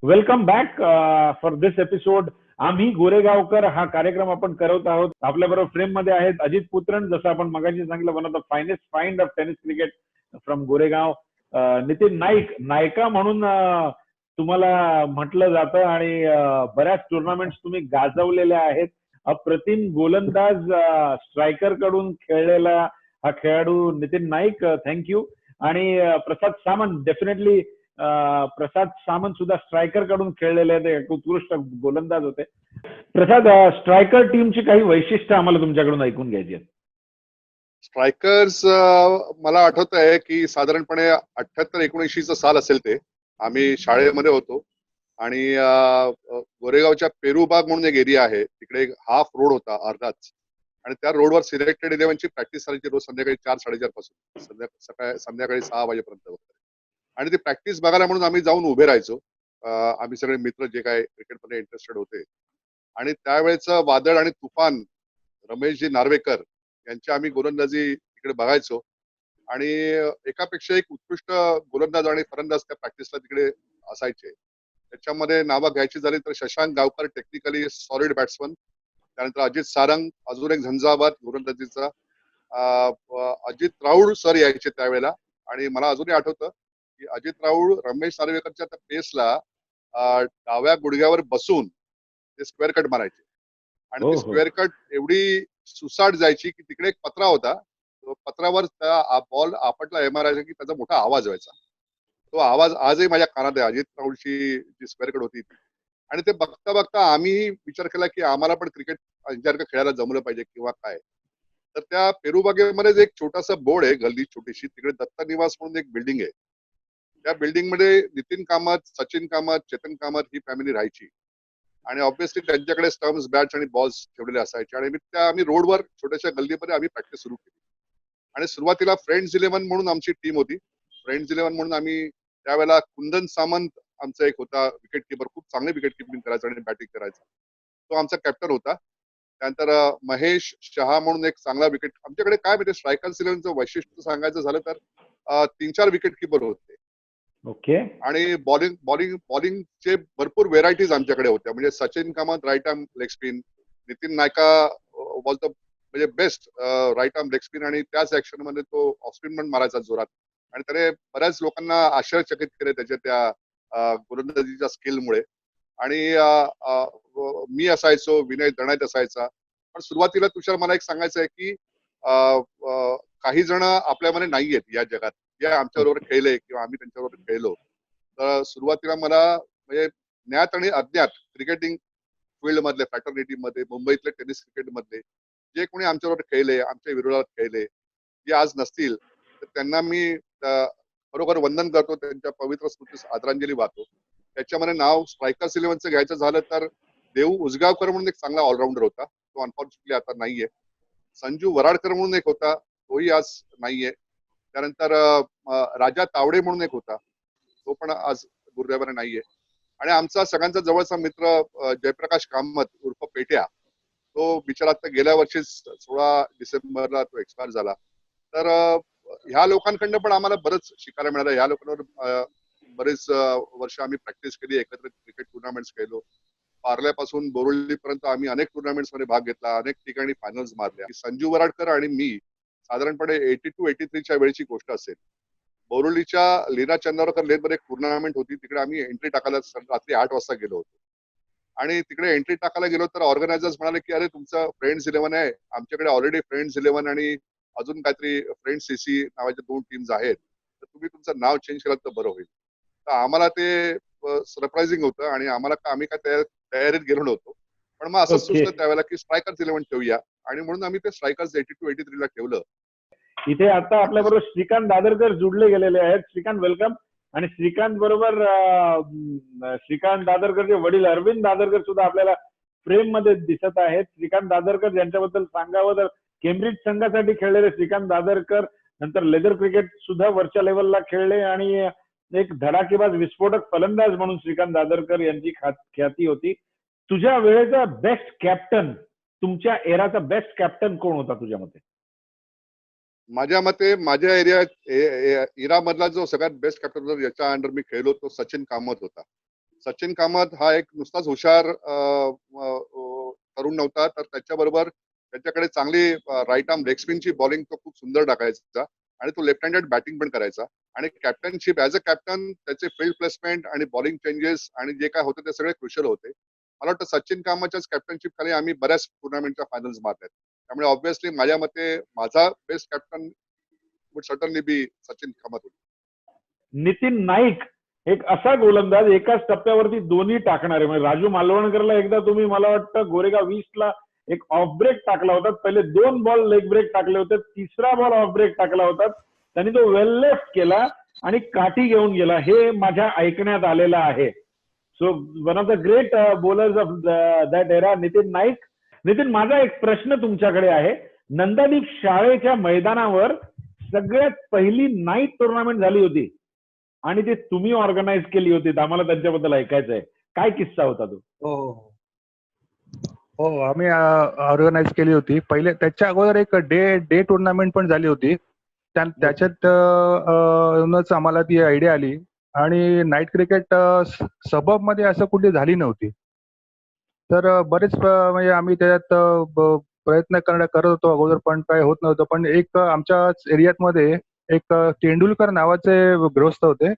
Welcome back for this episode. आम्ही गोरेगावकर हा कार्यक्रम आपण करत आहोत. आपल्याबरोबर फ्रेम मध्ये आहेत अजित पुत्रन, जसं आपण मगाशी सांगितलं, one of the finest find of tennis cricket from Goregaon. Nitin Naik, नायका म्हणून तुम्हाला म्हटलं जातं आणि बऱ्याच टुर्नामेंट्स तुम्ही गाजवलेल्या आहेत. अप्रतिम गोलंदाज, स्ट्रायकर कडून खेळलेला हा खेळाडू नितीन नाईक, थँक्यू. आणि प्रसाद सामंत, डेफिनेटली प्रसाद सामंत सुद्धा स्ट्रायकर कडून खेळलेले आहेत, उत्कृष्ट गोलंदाज होते. प्रसाद, स्ट्रायकर टीमची काही वैशिष्ट्य आम्हाला तुमच्याकडून ऐकून घ्यायची आहेत. स्ट्रायकर्स मला आठवत आहे की साधारणपणे 78-79 साल असेल ते. आम्ही शाळेमध्ये होतो आणि गोरेगावच्या पेरूबाग म्हणून एक एरिया आहे, तिकडे एक हाफ रोड होता अर्धाच, आणि त्या रोडवर सिलेक्टेड 11ची प्रॅक्टिस चालायची रोज संध्याकाळी 4-4:30 पासून संध्याकाळी 6 वाजेपर्यंत वगैरे. आणि ती प्रॅक्टिस बघायला म्हणून आम्ही जाऊन उभे राहायचो, आम्ही सगळे मित्र जे काय क्रिकेटमध्ये इंटरेस्टेड होते. आणि त्यावेळेचं वादळ आणि तुफान रमेशजी नार्वेकर यांची आम्ही गोलंदाजी तिकडे बघायचो. आणि एकापेक्षा एक उत्कृष्ट गोलंदाज आणि फलंदाज त्या प्रॅक्टिसला तिकडे असायचे. त्याच्यामध्ये नावं घ्यायची झाली तर शशांक गावकर, टेक्निकली सॉलिड बॅट्समन. त्यानंतर अजित सारंग, अजून एक झंझावात गोलंदाजीचा. अजित राऊळ सर यायचे त्यावेळेला. आणि मला अजूनही आठवतं की अजित राऊळ रमेश नार्वेकरच्या त्या पेसला डाव्या गुडघ्यावर बसून ते स्क्वेअर कट मारायचे. आणि ती स्क्वेअर कट एवढी सुसाट जायची की तिकडे एक पत्रा होता, पत्रावर त्या बॉल आपटला एमआरआय की त्याचा मोठा आवाज व्हायचा. तो आवाज आजही माझ्या कानात आहे, अजित राऊळची जी स्क्वेअर कट होती ती. आणि ते बघता बघता आम्ही विचार केला की आम्हाला पण क्रिकेट यांच्यासारखं खेळायला जमलं पाहिजे किंवा काय. तर त्या पेरूबागेमध्ये एक छोटासा बोर्ड आहे, गल्ली छोटीशी, तिकडे दत्त निवास म्हणून एक बिल्डिंग आहे. त्या बिल्डिंग मध्ये नितीन कामत, सचिन कामत, चेतन कामत ही फॅमिली राहायची. आणि ऑब्व्हियसली त्यांच्याकडे स्टम्प्स, बॅट्स आणि बॉल्स ठेवलेले असायचे. आणि आम्ही रोडवर छोट्याशा गल्लीमध्ये आम्ही प्रॅक्टिस सुरू केली. आणि सुरुवातीला फ्रेंड्स 11 म्हणून आमची टीम होती. फ्रेंड्स 11 म्हणून आम्ही त्यावेळेला कुंदन सामंत आमचा एक होता विकेट किपर, खूप चांगली विकेट किपिंग करायचा आणि बॅटिंग करायचा, तो आमचा कॅप्टन होता. त्यानंतर महेश शहा म्हणून एक चांगला विकेट. आमच्याकडे काय म्हणजे स्ट्रायकर्स 11चं वैशिष्ट्य सांगायचं झालं तर 3-4 विकेट किपर होते. ओके. आणि बॉलिंगचे भरपूर व्हेरायटीज आमच्याकडे होत्या. म्हणजे Sachin Kamat right arm leg spin, Nitin Nayaka was the म्हणजे best right arm leg spin, आणि त्याच ऍक्शन मध्ये तो ऑफ स्पिन पण मारायचा जोरात. आणि त्याने बऱ्याच लोकांना आश्चर्यचकित केले त्याच्या त्या गोलंदाजीच्या स्किलमुळे. आणि मी असायचो, विनय दणायत असायचा. पण सुरुवातीला तुषार मला एक सांगायचं आहे की काही जण आपल्यामध्ये नाही आहेत या जगात, जे आमच्याबरोबर खेळले किंवा आम्ही त्यांच्याबरोबर खेळलो. तर सुरुवातीला मला म्हणजे ज्ञात आणि अज्ञात क्रिकेटिंग फील्ड मधले, फ्रॅटर्निटी मध्ये, मुंबईतले टेनिस क्रिकेट मधले जे कोणी आमच्याबरोबर खेळले, आमच्या विरोधात खेळले, जे आज नसतील, तर त्यांना मी खरोखर वंदन करतो, त्यांच्या पवित्र स्मृतीस आदरांजली वाहतो. त्याच्यामध्ये नाव स्ट्रायकर्स 11चं घ्यायचं झालं तर देऊ उजगावकर म्हणून एक चांगला ऑलराऊंडर होता, तो अनफॉर्च्युनेटली आता नाहीये. संजू वराडकर म्हणून एक होता, तोही आज नाहीये. त्यानंतर राजा तावडे म्हणून एक होता, तो पण आज दुर्दैवाने नाहीये. आणि आमचा सगळ्यांचा जवळचा मित्र जयप्रकाश कामत उर्फ पेट्या, तो बिचारा आता गेल्या वर्षी 16 डिसेंबरला तो एक्सपायर झाला. तर ह्या लोकांकडनं पण आम्हाला बरंच शिकायला मिळालं. ह्या लोकांवर बरेच वर्ष आम्ही प्रॅक्टिस केली, एकत्र क्रिकेट टुर्नामेंट्स खेळलो. पार्ल्यापासून बोरिवलीपर्यंत आम्ही अनेक टुर्नामेंट्स मध्ये भाग घेतला, अनेक ठिकाणी फायनल्स मारल्या. संजू वराडकर आणि मी साधारणपणे 82-83च्या वेळची गोष्ट असेल, बोरिवलीच्या लीना चंद्रावकर लेन मध्ये एक टुर्नामेंट होती, तिकडे आम्ही एंट्री टाकायला रात्री 8 वाजता गेलो होतो. आणि तिकडे एंट्री टाकायला गेलो तर ऑर्गनायझर्स म्हणाले की अरे तुमचं फ्रेंड्स 11 आहे, आमच्याकडे ऑलरेडी फ्रेंड्स 11 आणि अजून काहीतरी फ्रेंड्स सीसी नावाच्या 2 टीम्स आहेत, तर तुम्ही तुमचं नाव चेंज केलं तर बरं होईल. तर आम्हाला ते सरप्राइझिंग होतं आणि आम्ही काय तयारीत गेलो नव्हतो. पण मग असं सुचलं त्यावेळेला की स्ट्रायकर्स 11 ठेवूया, आणि म्हणून आम्ही ते स्ट्रायकर्स 82-83 ला ठेवलं. इथे आता आपल्या बरोबर श्रीकांत दादरकर जुडले गेलेले आहेत. श्रीकांत, वेलकम. आणि श्रीकांत बरोबर श्रीकांत दादरकरचे वडील अरविंद दादरकर सुद्धा आपल्याला फ्रेम मध्ये दिसत आहेत. श्रीकांत दादरकर यांच्याबद्दल सांगावं तर केम्ब्रिज संघासाठी खेळलेले श्रीकांत दादरकर, नंतर लेदर क्रिकेट सुद्धा वरच्या लेवलला खेळले आणि एक धडाकेबाज विस्फोटक फलंदाज म्हणून श्रीकांत दादरकर यांची ख्याती होती. तुझ्या वेळेचा बेस्ट कॅप्टन, तुमच्या एराचा बेस्ट कॅप्टन कोण होता तुझ्या मते? माझ्या मते माझ्या एरिया इरा मधला जो सगळ्यात बेस्ट कॅप्टन होता, ज्याच्या अंडर मी खेळलो, तो सचिन कामत होता. सचिन कामत हा एक नुसताच हुशार तरुण नव्हता, तर त्याच्याबरोबर त्याच्याकडे चांगली राईट आर्म लेग स्पिनची बॉलिंग तो खूप सुंदर टाकायचा आणि तो लेफ्ट हँडेड बॅटिंग पण करायचा. आणि कॅप्टनशिप ॲज अ कॅप्टन त्याचे फील्ड प्लेसमेंट आणि बॉलिंग चेंजेस आणि जे काय होते ते सगळे क्रुशियल होते. मला वाटतं सचिन कामतच्याच कॅप्टनशिप खाली आम्ही बऱ्याच टुर्नामेंटच्या फायनल्स मारल्यात. त्यामुळे ऑब्व्हियसली माझ्या मते माझा बेस्ट कॅप्टन वुड सर्टनली बी सचिन कामत होता. नितीन नाईक एक असा गोलंदाज एकाच टप्प्यावरती दोन्ही टाकणारे. म्हणजे राजू मालवणकरला एकदा तुम्ही मला वाटतं गोरेगाव 20ला एक ऑफ ब्रेक टाकला होता. पहिले 2 बॉल लेग ब्रेक टाकले होते, तिसरा बॉल ऑफ ब्रेक टाकला होता. त्यांनी तो वेल लेफ्ट केला आणि काठी घेऊन गेला, हे माझ्या ऐकण्यात आलेलं आहे. So one of the great bowlers of that era Nitin Naik. Nitin, माझा एक प्रश्न तुमच्याकडे आहे. नंदादीप शाळेच्या मैदानावर सगळ्यात पहिली नाईट टुर्नामेंट झाली होती आणि ती तुम्ही ऑर्गनाईज केली होती. आम्हाला त्यांच्याबद्दल ऐकायचं आहे. काय किस्सा होता तो? हो हो हो आम्ही ऑर्गनाईज केली होती. पहिले त्याच्या अगोदर एक डे टुर्नामेंट पण झाली होती. त्याच्यात आम्हाला ती आयडिया आली आणि नाईट क्रिकेट सबब मध्ये असं कुठे झाली नव्हती. तर बरेच म्हणजे आम्ही त्याच्यात प्रयत्न करत होतो अगोदर, पण काय होत नव्हतं. पण एक आमच्या एरियात मध्ये एक तेंडुलकर नावाचे गृहस्थ होते.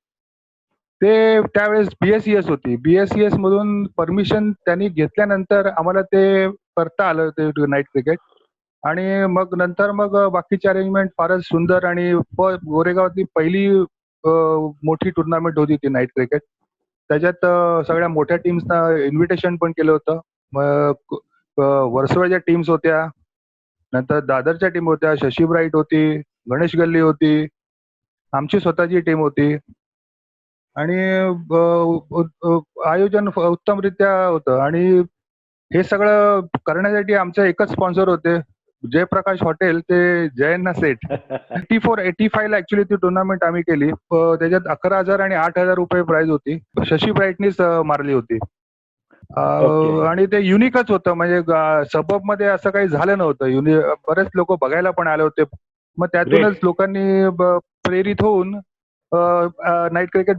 ते त्यावेळेस BSES होती. BSES मधून परमिशन त्यांनी घेतल्यानंतर आम्हाला ते करता आलं ते नाईट क्रिकेट. आणि मग नंतर मग बाकीची अरेंजमेंट फारच सुंदर आणि गोरेगावातली पहिली मोठी टुर्नामेंट होती ती नाईट क्रिकेट. त्याच्यात सगळ्या मोठ्या टीम्सना इन्व्हिटेशन पण केलं होतं. मग वर्सोवाच्या टीम्स होत्या, नंतर दादरच्या टीम होत्या, शशी ब्राईट होती, गणेश गल्ली होती, आमची स्वतःची टीम होती. आणि आयोजन उत्तमरित्या होतं. आणि हे सगळं करण्यासाठी आमचं एकच स्पॉन्सर होते, जयप्रकाश हॉटेल, ते जयन्ना सेठ. 84-85 ला ऍक्च्युली ती टुर्नामेंट आम्ही केली. त्याच्यात 11,000 आणि 8,000 रुपये प्राइज होती. शशी ब्राईटनीच मारली होती. आणि ते युनिकच होतं. म्हणजे सबब मध्ये असं काही झालं नव्हतं. बरेच लोक बघायला पण आले होते. मग त्यातूनच लोकांनी प्रेरित होऊन नाईट क्रिकेट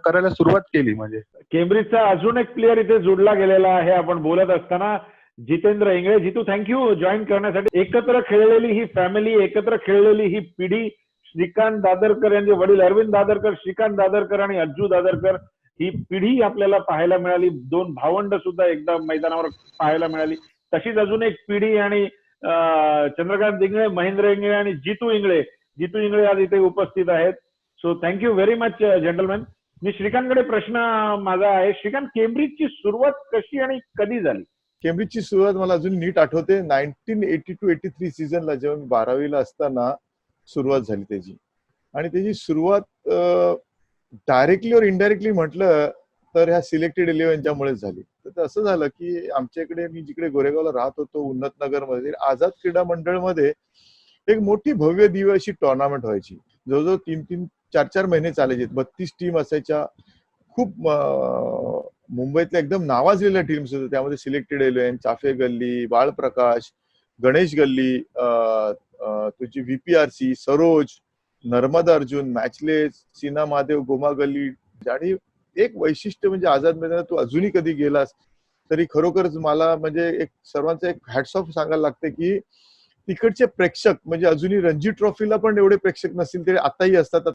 करायला सुरुवात केली. म्हणजे केम्ब्रिजचा अजून एक प्लेअर इथे जोडला गेलेला आहे आपण बोलत असताना, जितेंद्र इंगळे. जितू, थँक्यू जॉईन करण्यासाठी. एकत्र खेळलेली ही फॅमिली, एकत्र खेळलेली ही पिढी, श्रीकांत दादरकर यांचे वडील अरविंद दादरकर, श्रीकांत दादरकर आणि अज्जू दादरकर, ही पिढी आपल्याला पाहायला मिळाली. 2 भावंड सुद्धा एकदा मैदानावर पाहायला मिळाली. तशीच अजून एक पिढी आणि चंद्रकांत इंगळे, महेंद्र इंगळे आणि जितू इंगळे. जितू इंगळे आज इथे उपस्थित आहेत. So thank you very much gentleman. मी श्रीकांतकडे प्रश्न माझा आहे. श्रीकांत, केम्ब्रिजची सुरुवात कशी आणि कधी झाली? केम्ब्रिजची सुरुवात मला अजून नीट आठवते. 1982-83 सीझनला जेव्हा मी 12वीला असताना सुरुवात झाली त्याची. आणि त्याची सुरुवात डायरेक्टली और इनडायरेक्टली म्हटलं तर ह्या सिलेक्टेड 11च्या मुळेच झाली. तर असं झालं की आमच्याकडे, मी जिकडे गोरेगावला राहत होतो, उन्नतनगर मध्ये आझाद क्रीडा मंडळ मध्ये एक मोठी भव्य दिव्य अशी टुर्नामेंट व्हायची. जवळजवळ 3-4 महिने चालायचे. 32 टीम असायच्या. खूप मुंबईतल्या एकदम नावाजलेल्या टीम्स होत्या. त्यामध्ये सिलेक्टेड 11, चाफे गल्ली, बाळप्रकाश, गणेश गल्ली, तुझी VPRC, सरोज, नर्मदा अर्जुन, मॅचलेस, सीना महादेव, गोमा गल्ली. आणि एक वैशिष्ट्य म्हणजे आझाद मैदानात तू अजूनही कधी गेलास तरी खरोखरच मला म्हणजे एक सर्वांचा एक हॅट्स ऑफ सांगायला लागते की तिकडचे प्रेक्षक म्हणजे अजूनही रणजी ट्रॉफीला पण एवढे प्रेक्षक नसतील तरी आताही असतात.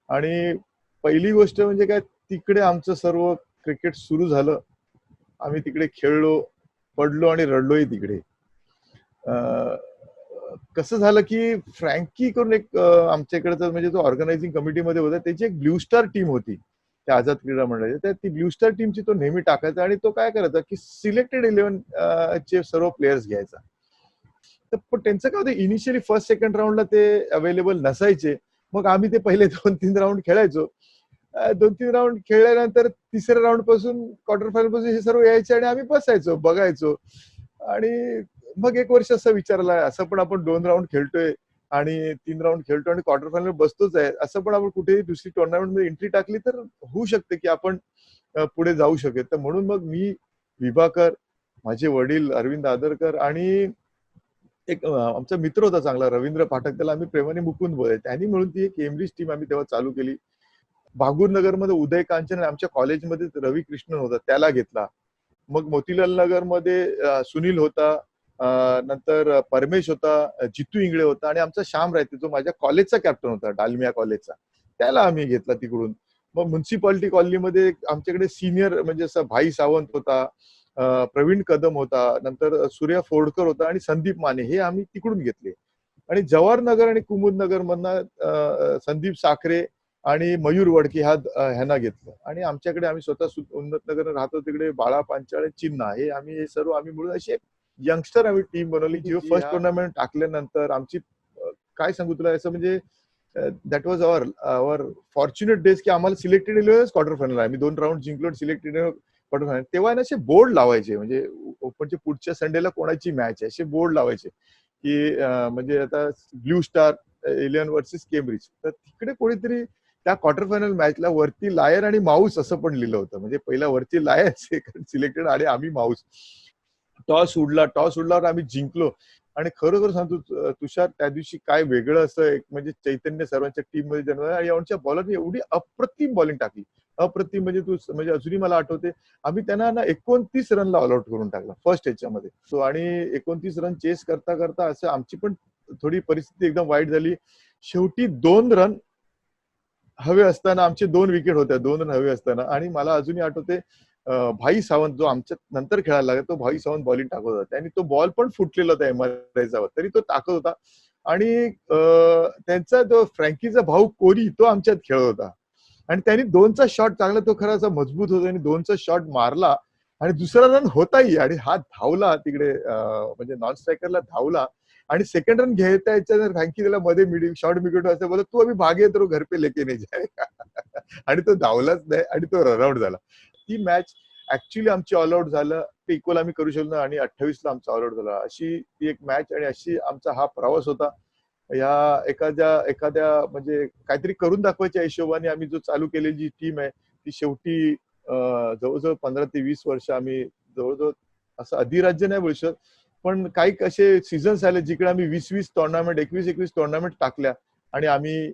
आणि पहिली गोष्ट म्हणजे काय, तिकडे आमचं सर्व क्रिकेट सुरू झालं. आम्ही तिकडे खेळलो, पडलो आणि रडलोही तिकडे. कसं झालं की फ्रँकी करून एक आमच्याकडे म्हणजे तो ऑर्गनायझिंग कमिटीमध्ये होता, त्याची एक ब्ल्यू स्टार टीम होती त्या आझाद क्रीडा मंडळाची. तर ती ब्ल्यू स्टार टीमची तो नेहमी टाकायचा आणि तो काय करायचा की सिलेक्टेड 11 चे सर्व प्लेयर्स घ्यायचा. तर पण त्यांचं काय होतं, इनिशियली फर्स्ट सेकंड राऊंडला ते अवेलेबल नसायचे. मग आम्ही ते पहिले 2-3 राऊंड खेळायचो. 2-3 राऊंड खेळल्यानंतर तिसऱ्या राऊंड पासून क्वार्टर फायनल पासून हे सर्व यायचे आणि आम्ही बसायचो, बघायचो. आणि मग एक वर्ष असं विचारला, असं पण आपण 2 राऊंड खेळतोय आणि 3 राऊंड खेळतो आणि क्वार्टर फायनल बसतोच आहे, असं पण आपण कुठेही दुसरी टुर्नामेंट मध्ये एंट्री टाकली तर होऊ शकते की आपण पुढे जाऊ शकेल. तर म्हणून मग मी, विभाकर, माझे वडील अरविंद दादरकर आणि एक आमचा मित्र होता चांगला रवींद्र पाठक, त्याला आम्ही प्रेमाने मुकुंद बोलायचो, त्यांनी मिळून ती एक केम्ब्रिज टीम आम्ही तेव्हा चालू केली. भागूरनगरमध्ये उदय कांचन आणि आमच्या कॉलेजमध्ये रवी कृष्णन होता, त्याला घेतला. मग मोतीलाल नगरमध्ये सुनील होता, नंतर परमेश होता, जितू इंगळे होता आणि आमचा श्याम रायते जो माझ्या कॉलेजचा कॅप्टन होता, डालमिया कॉलेजचा, त्याला आम्ही घेतला तिकडून. मग म्युन्सिपालिटी कॉलनीमध्ये आमच्याकडे सिनियर म्हणजे असं भाई सावंत होता, प्रवीण कदम होता, नंतर सूर्या फोडकर होता आणि संदीप माने, हे आम्ही तिकडून घेतले. आणि जवाहरनगर आणि कुमुदनगर मधनं संदीप साखरे आणि मयूर वडके ह्यांना घेतलं. आणि आमच्याकडे आम्ही स्वतः उन्नतनगर राहतो तिकडे बाळा पांचाळे, चिन्ना, हे सर्व आम्ही मिळून अशी एक यंगस्टर आम्ही टीम बनवली. जी फर्स्ट टुर्नामेंट टाकल्यानंतर आमची काय सांगू तुला, असं म्हणजे that was our fortunate days की आम्हाला सिलेक्टेड 11 क्वार्टर फायनल आहे. आम्ही 2 राऊंड जिंकलो, सिलेक्टेड क्वार्टर फायनल. तेव्हा असे बोर्ड लावायचे, म्हणजे ओपनच्या पुढच्या संडेला कोणाची मॅच आहे असे बोर्ड लावायचे की म्हणजे आता ब्ल्यू स्टार 11 वर्सेस केम्ब्रिज. तर तिकडे कोणीतरी त्या क्वार्टर फायनल मॅचला वरती लायन आणि माऊस असं पण लिहिलं होतं. म्हणजे पहिला वरती लायन, सेकंड सिलेक्टेड आणि आम्ही माऊस. टॉस उडल्यावर आम्ही जिंकलो. आणि खरोखर सांगतो तुषार, त्या दिवशी काय वेगळं असं एक म्हणजे चैतन्य सर्वांच्या टीम मध्ये जन्मला. आणि आमच्या बॉलरने एवढी अप्रतिम बॉलिंग टाकली, अप्रतिम म्हणजे म्हणजे अजूनही मला आठवते, आम्ही त्यांना ना 29 रनला ऑल आउट करून टाकला फर्स्ट ह्याच्यामध्ये. सो आणि 29 रन चेस करता करता असं आमची पण थोडी परिस्थिती एकदम वाईट झाली. शेवटी 2 रन हवे असताना, आमचे 2 विकेट होत्या, 2 रन हवे असताना, आणि मला अजूनही आठवते भाई सावंत जो आमच्या नंतर खेळायला लागला, तो भाई सावंत बॉलिंग टाकत होता. त्यांनी तो बॉल पण फुटलेला होता एमआरआयचा, तरी तो टाकत होता. आणि त्यांचा जो फ्रँकीचा भाऊ कोरी, तो आमच्यात खेळत होता. आणि त्यांनी 2चा शॉट चांगला, तो खरा असा मजबूत होता, आणि 2चा शॉट मारला आणि दुसरा रन होताही. आणि हा धावला तिकडे, म्हणजे नॉन स्ट्रायकरला धावला. आणि सेकंड रन घ्यायचा फ्रँकी त्याला मध्ये शॉर्ट विकेट असं बोलत, तू अभी भागे तर घर पे लेके नाही जाएगा. आणि तो धावलाच नाही आणि तो रनआउट झाला. ती मॅच ऍक्च्युली आमची ऑल आउट झालं ते इक्वल आम्ही करू शकलो आणि 28ला आमचा ऑल आउट झाला. अशी ती एक मॅच आणि अशी आमचा हा प्रवास होता. या एखाद्या म्हणजे काहीतरी करून दाखवायच्या हिशोबाने आम्ही जो चालू केलेली जी टीम आहे, ती शेवटी जवळजवळ 15 ते 20 वर्ष आम्ही जवळजवळ असं अधिराज्य नाही बोलू शकत, पण काही असे सीझन्स आले जिकडे आम्ही 20-20 टुर्नामेंट, 21-21 टुर्नामेंट टाकल्या आणि आम्ही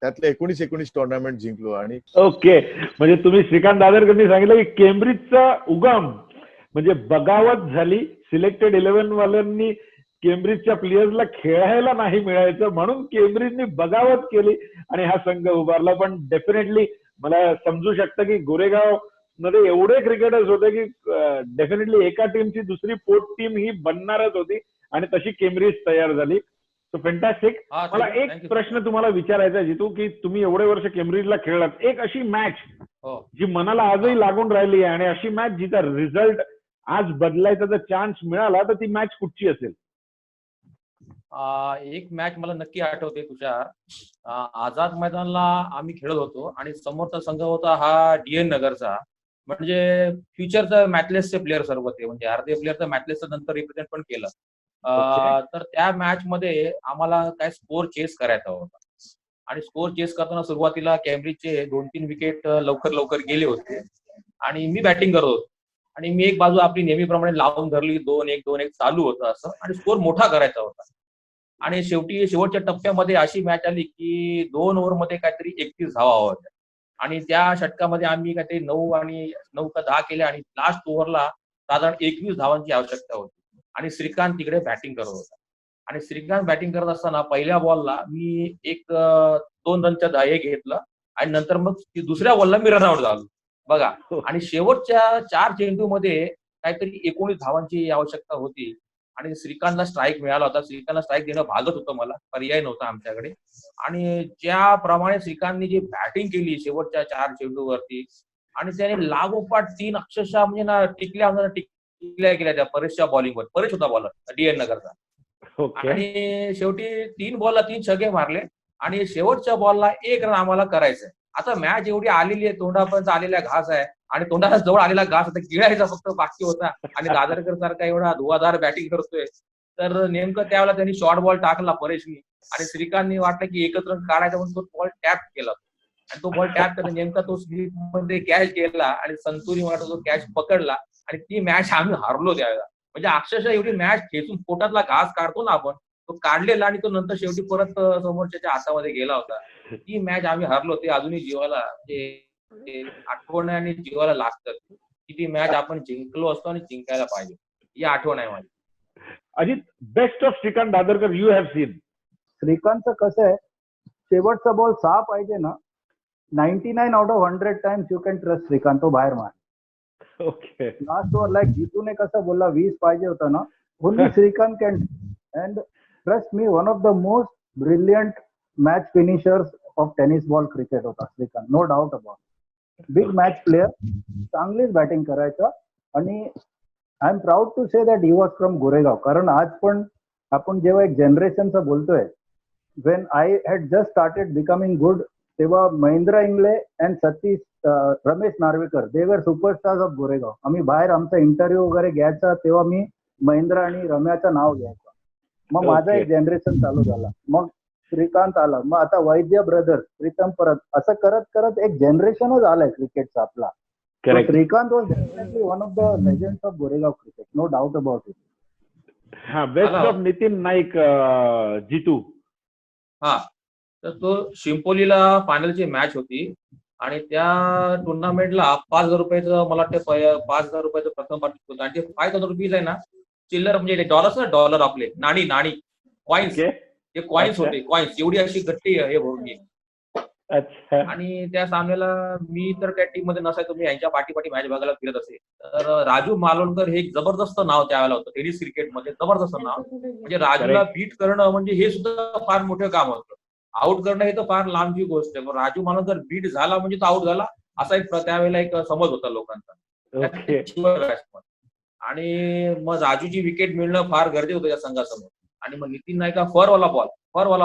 त्यातले 19 टुर्नामेंट जिंकलो. आणि ओके, म्हणजे तुम्ही श्रीकांत दादरकरांनी सांगितलं की केम्ब्रिजचा उगम म्हणजे बगावत झाली. सिलेक्टेड 11 वाल्यांनी केम्ब्रिजच्या प्लेयर्सला खेळायला नाही मिळायचं म्हणून केम्ब्रिजनी बगावत केली आणि हा संघ उभारला. पण डेफिनेटली मला समजू शकतं की गोरेगाव मध्ये एवढे क्रिकेटर्स होते की डेफिनेटली एका टीमची दुसरी पोट टीम ही बनणारच होती आणि तशी केम्ब्रिज तयार झाली. So fantastic. मला एक प्रश्न तुम्हाला विचारायचा आहे जितू, की तुम्ही एवढे वर्ष केम्ब्रिजला खेळलात, एक अशी मॅच जी मनाला आजही लागून राहिली आहे आणि अशी मॅच जिचा रिझल्ट आज बदलायचा जर चान्स मिळाला तर ती मॅच कुठची असेल? एक मॅच मला नक्की आठवते तुषार. आझाद मैदानला आम्ही खेळत होतो आणि समोरचा संघ होता हा डीएन नगरचा. म्हणजे फ्युचरचा मॅचलेसचे प्लेअर सर्व ते, म्हणजे अर्धे प्लेअर तर मॅचलेसचं नंतर रिप्रेझेंट पण केलं. तर त्या मॅच मध्ये आम्हाला काय स्कोर चेस करायचा होता आणि स्कोर चेस करताना सुरुवातीला केम्ब्रिजचे 2-3 विकेट लवकर गेले होते आणि मी बॅटिंग करत होतो आणि मी एक बाजू आपली नेहमीप्रमाणे लावून धरली, 2-1 2-1 चालू होतं असं, आणि स्कोर मोठा करायचा होता. आणि शेवटच्या टप्प्यामध्ये अशी मॅच आली की 2 ओव्हरमध्ये काहीतरी 31 धावा होत्या आणि त्या षटकामध्ये आम्ही काहीतरी 9 का 10 केल्या आणि लास्ट ओव्हरला साधारण 21 धावांची आवश्यकता होती आणि श्रीकांत तिकडे बॅटिंग करत होता. आणि श्रीकांत बॅटिंग करत असताना पहिल्या बॉलला मी 2 रनच्या धाये घेतलं आणि नंतर मग दुसऱ्या बॉलला मी रनआउट झालो बघा. आणि शेवटच्या 4 चेंडूमध्ये काहीतरी 19 धावांची आवश्यकता होती आणि श्रीकांतला स्ट्राईक मिळाला होता. श्रीकांतला स्ट्राईक देणं भागत होतं, मला पर्याय नव्हता आमच्याकडे. आणि ज्याप्रमाणे श्रीकांतने जी बॅटिंग केली शेवटच्या 4 चेंडूवरती आणि त्याने लागोपाठ 3 अक्षरशः म्हणजे ना टिकल्या गेल्या त्या परेशच्या बॉलिंगवर. परेश होता बॉलर डीएन नगरचा. आणि शेवटी 3 बॉलला 3 छगे मारले आणि शेवटच्या बॉलला 1 रन आम्हाला करायचंय. आता मॅच एवढी आलेली आहे, तोंडापर्यंत आलेला घास आहे आणि तोंडाला जवळ आलेला घास होता, गिळायचा फक्त बाकी होता आणि दादरकर सारखा एवढा धुवाधार बॅटिंग करतोय. तर नेमकं त्यावेळेला त्यांनी शॉर्ट बॉल टाकला परेशनी आणि श्रीकांतनी वाटलं की एकच रन काढायचा म्हणून तो बॉल टॅप केला आणि तो बॉल टॅप करता नेमका तो स्लिप मध्ये कॅच केला आणि संतूनी वाटत तो कॅच पकडला आणि ती मॅच आम्ही हारलो त्यावेळेला. म्हणजे अक्षरशः एवढी मॅच खेचून पोटातला घास काढतो ना आपण, तो तो काढलेला आणि तो नंतर शेवटी परत समोरच्याच्या हातामध्ये गेला होता. ती मॅच आम्ही हरलो, ते अजूनही जीवाला म्हणजे आठवण आहे आणि जीवाला लागतात की ती मॅच आपण जिंकलो असतो आणि जिंकायला पाहिजे, ही आठवण आहे माझी. Ajit, best of Shrikant Dadarkar you have seen. श्रीकांतचं कसं आहे, शेवटचा बॉल 6 पाहिजे ना, 99 out of 100 times you can trust Shrikant, तो बाहेर मार. ओके. लास्ट ओव्हर लाईक जितूने कसं बोलला 20 पाहिजे होता ना, only Shrikant can. And trust me, one of the most brilliant match finishers of tennis ball cricket होता Shrikant, no doubt about. Big match player, चांगलीच बॅटिंग करायचा. आणि I am proud to say that he was from Goregaon. कारण आज पण आपण जेव्हा एक जनरेशनचं बोलतोय, when I had just started becoming good, तेव्हा Mahendra Ingle and Satish Ramesh Narvekar, they were superstars of Goregaon. आम्ही बाहेर आमचा इंटरव्ह्यू वगैरे घ्यायचा तेव्हा मी महेंद्र आणि रम्याचं नाव घ्यायचं. मग माझा एक जनरेशन चालू झाला, मग श्रीकांत आला, मग आता वैद्य ब्रदर्स, प्रीतम परत, असं करत करत एक जनरेशनच आलाय क्रिकेटचा आपला. Correct. Shrikant was definitely one of the legends of Goregaon cricket, no doubt about it. हा, बेस्ट ऑफ नितीन नाईक जितू. हा, तर तो शिंपोलीला फायनलची मॅच होती आणि त्या टुर्नामेंटला 5,000 रुपयाचं, मला वाटतं 5,000 रुपयाचं प्रथम पारितोषिक होतं. आणि ते 5,000 रुपीज आहे ना, चिल्लर म्हणजे डॉलर आपले नाणी कॉइन्स, ओके. ते कॉइन्स अच्छा. होते, कॉइन्स एवढी अशी गट्टी हे भरून घे. अच्छा. आणि त्या सामन्याला मी तर त्या टीम मध्ये नसायचो, मी यांच्या पाठी मॅच बघायला फिरत असे. तर राजू मालोणकर हे एक जबरदस्त नाव त्यावेळेला होतं टेनिस क्रिकेटमध्ये, जबरदस्त नाव. म्हणजे राजूला बीट करणं म्हणजे हे सुद्धा फार मोठं काम होतं. आउट करणं हे तर फार लांबची गोष्ट आहे, पण राजू मालोणकर बीट झाला म्हणजे तो आउट झाला, असा एक त्यावेळेला एक समज होता लोकांचा. ओके. आणि मग राजूची विकेट मिळणं फार गरजेचं होतं या संघासमोर. आणि मग नितीन नाईका फरवाला